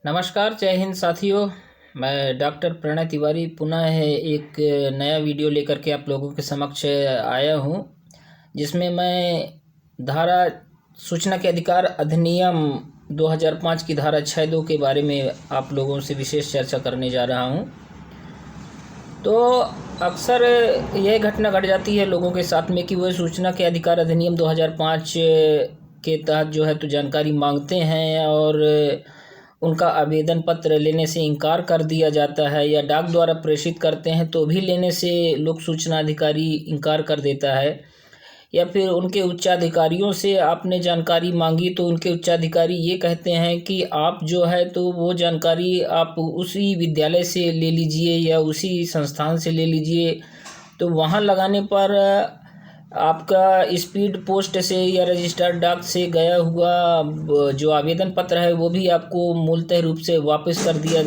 नमस्कार, जय हिंद साथियों। मैं डॉक्टर प्रणय तिवारी पुनः है एक नया वीडियो लेकर के आप लोगों के समक्ष आया हूं, जिसमें मैं धारा सूचना के अधिकार अधिनियम 2005 की धारा 6(2) के बारे में आप लोगों से विशेष चर्चा करने जा रहा हूं। तो अक्सर यह घटना घट जाती है लोगों के साथ में कि वह सूचना के अधिकार अधिनियम 2005 के तहत जो है तो जानकारी मांगते हैं और उनका आवेदन पत्र लेने से इनकार कर दिया जाता है, या डाक द्वारा प्रेषित करते हैं तो भी लेने से लोक सूचना अधिकारी इनकार कर देता है, या फिर उनके उच्चाधिकारियों से आपने जानकारी मांगी तो उनके उच्चाधिकारी ये कहते हैं कि आप जो है तो वो जानकारी आप उसी विद्यालय से ले लीजिए या उसी संस्थान से ले लीजिए। तो वहाँ लगाने पर आपका स्पीड पोस्ट से या रजिस्टर्ड डाक से गया हुआ जो आवेदन पत्र है वो भी आपको मूलतः रूप से वापस कर दिया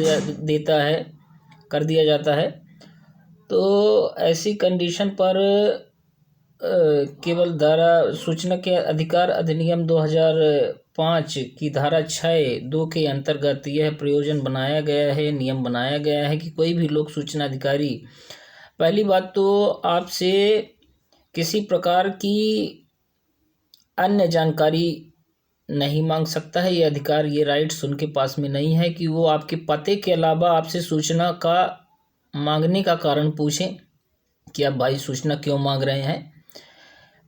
जाता है। तो ऐसी कंडीशन पर केवल धारा सूचना के अधिकार अधिनियम 2005 की धारा 6(2) के अंतर्गत यह प्रयोजन बनाया गया है, नियम बनाया गया है कि कोई भी लोक सूचना अधिकारी पहली बात तो आपसे किसी प्रकार की अन्य जानकारी नहीं मांग सकता है। ये अधिकार, ये राइट्स उनके पास में नहीं है कि वो आपके पते के अलावा आपसे सूचना का मांगने का कारण पूछें कि आप भाई सूचना क्यों मांग रहे हैं।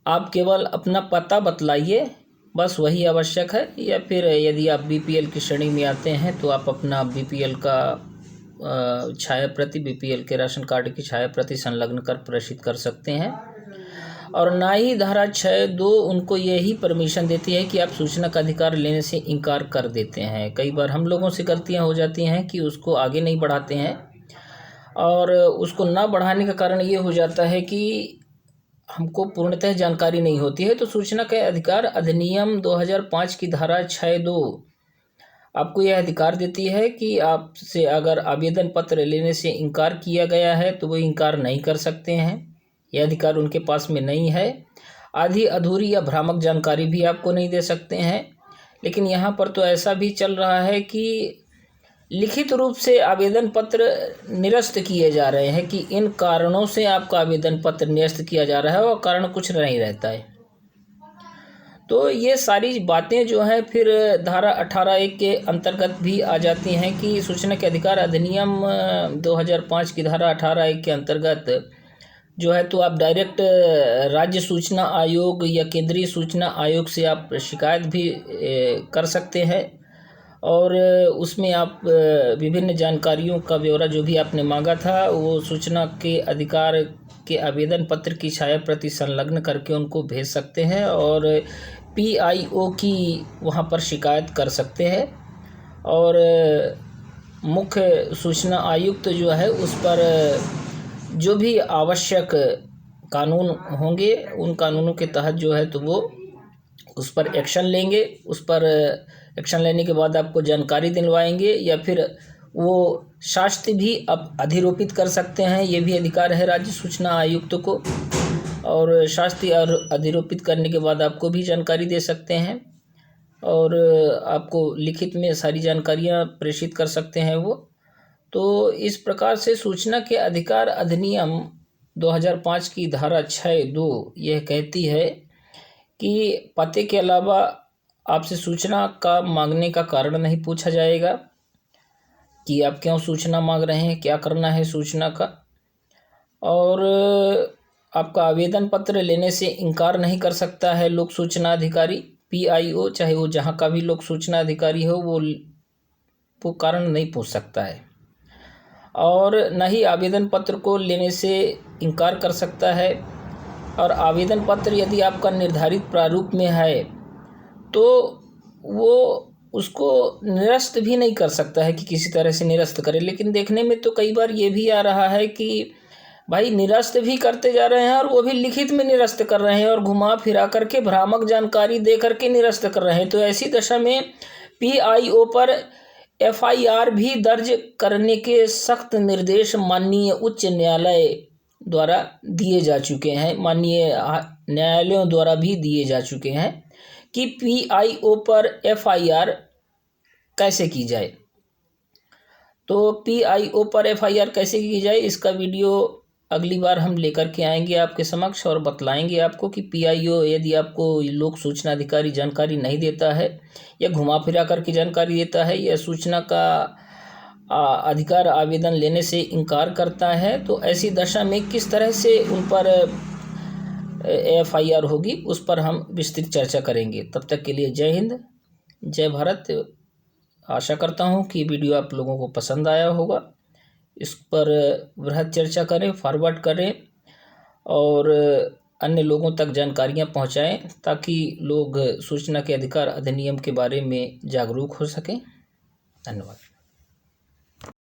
आप केवल अपना पता बतलाइए, बस वही आवश्यक है। या फिर यदि आप बीपीएल की श्रेणी में आते हैं तो आप अपना बीपीएल का छाया प्रति, बीपीएल के राशन कार्ड की छाया प्रति संलग्न कर प्रेषित कर सकते हैं। और ना ही धारा 6(2) उनको यही परमिशन देती है कि आप सूचना का अधिकार लेने से इनकार कर देते हैं। कई बार हम लोगों से गलतियां हो जाती हैं कि उसको आगे नहीं बढ़ाते हैं, और उसको ना बढ़ाने का कारण ये हो जाता है कि हमको पूर्णतः जानकारी नहीं होती है। तो सूचना के अधिकार अधिनियम 2005 की धारा 6(2) आपको यह अधिकार देती है कि आपसे अगर आवेदन पत्र लेने से इनकार किया गया है तो वो इनकार नहीं कर सकते हैं। यह अधिकार उनके पास में नहीं है। आधी अधूरी या भ्रामक जानकारी भी आपको नहीं दे सकते हैं। लेकिन यहाँ पर तो ऐसा भी चल रहा है कि लिखित रूप से आवेदन पत्र निरस्त किए जा रहे हैं कि इन कारणों से आपका आवेदन पत्र निरस्त किया जा रहा है, और कारण कुछ नहीं रहता है। तो ये सारी बातें जो हैं फिर धारा 18(1) के अंतर्गत भी आ जाती हैं कि सूचना के अधिकार अधिनियम 2005 की धारा 18(1) के अंतर्गत जो है तो आप डायरेक्ट राज्य सूचना आयोग या केंद्रीय सूचना आयोग से आप शिकायत भी कर सकते हैं, और उसमें आप विभिन्न जानकारियों का ब्यौरा जो भी आपने मांगा था वो सूचना के अधिकार के आवेदन पत्र की छाया प्रति संलग्न करके उनको भेज सकते हैं, और पीआईओ की वहाँ पर शिकायत कर सकते हैं। और मुख्य सूचना आयुक्त जो है उस पर जो भी आवश्यक कानून होंगे उन कानूनों के तहत जो है तो वो उस पर एक्शन लेंगे। उस पर एक्शन लेने के बाद आपको जानकारी दिलवाएंगे, या फिर वो शास्ति भी अब अधिरोपित कर सकते हैं। ये भी अधिकार है राज्य सूचना आयुक्त को, और शास्ति और अधिरोपित करने के बाद आपको भी जानकारी दे सकते हैं, और आपको लिखित में सारी जानकारियाँ प्रेषित कर सकते हैं वो। तो इस प्रकार से सूचना के अधिकार अधिनियम 2005 की धारा 6(2) यह कहती है कि पते के अलावा आपसे सूचना का मांगने का कारण नहीं पूछा जाएगा कि आप क्यों सूचना मांग रहे हैं, क्या करना है सूचना का, और आपका आवेदन पत्र लेने से इनकार नहीं कर सकता है लोक सूचना अधिकारी पीआईओ, चाहे वो जहाँ का भी लोक सूचना अधिकारी हो, वो कारण नहीं पूछ सकता है। और न ही आवेदन पत्र को लेने से इनकार कर सकता है। और आवेदन पत्र यदि आपका निर्धारित प्रारूप में है तो वो उसको निरस्त भी नहीं कर सकता है कि किसी तरह से निरस्त करे। लेकिन देखने में तो कई बार ये भी आ रहा है कि भाई निरस्त भी करते जा रहे हैं और वो भी लिखित में निरस्त कर रहे हैं, और घुमा फिरा करके भ्रामक जानकारी दे करके निरस्त कर रहे हैं। तो ऐसी दशा में पीआईओ पर एफआईआर भी दर्ज करने के सख्त निर्देश माननीय उच्च न्यायालय द्वारा दिए जा चुके हैं, माननीय न्यायालयों द्वारा भी दिए जा चुके हैं कि पीआईओ पर एफआईआर कैसे की जाए। तो PIO पर FIR कैसे की जाए, इसका वीडियो अगली बार हम लेकर के आएंगे आपके समक्ष और बतलाएंगे आपको कि PIO यदि आपको लोक सूचना अधिकारी जानकारी नहीं देता है या घुमा फिरा करके जानकारी देता है या सूचना का अधिकार आवेदन लेने से इनकार करता है, तो ऐसी दशा में किस तरह से उन पर FIR होगी, उस पर हम विस्तृत चर्चा करेंगे। तब तक के लिए जय हिंद, जय भारत। आशा करता हूँ कि वीडियो आप लोगों को पसंद आया होगा। इस पर वृहद चर्चा करें, फॉरवर्ड करें और अन्य लोगों तक जानकारियाँ पहुँचाएँ ताकि लोग सूचना के अधिकार अधिनियम के बारे में जागरूक हो सकें। धन्यवाद।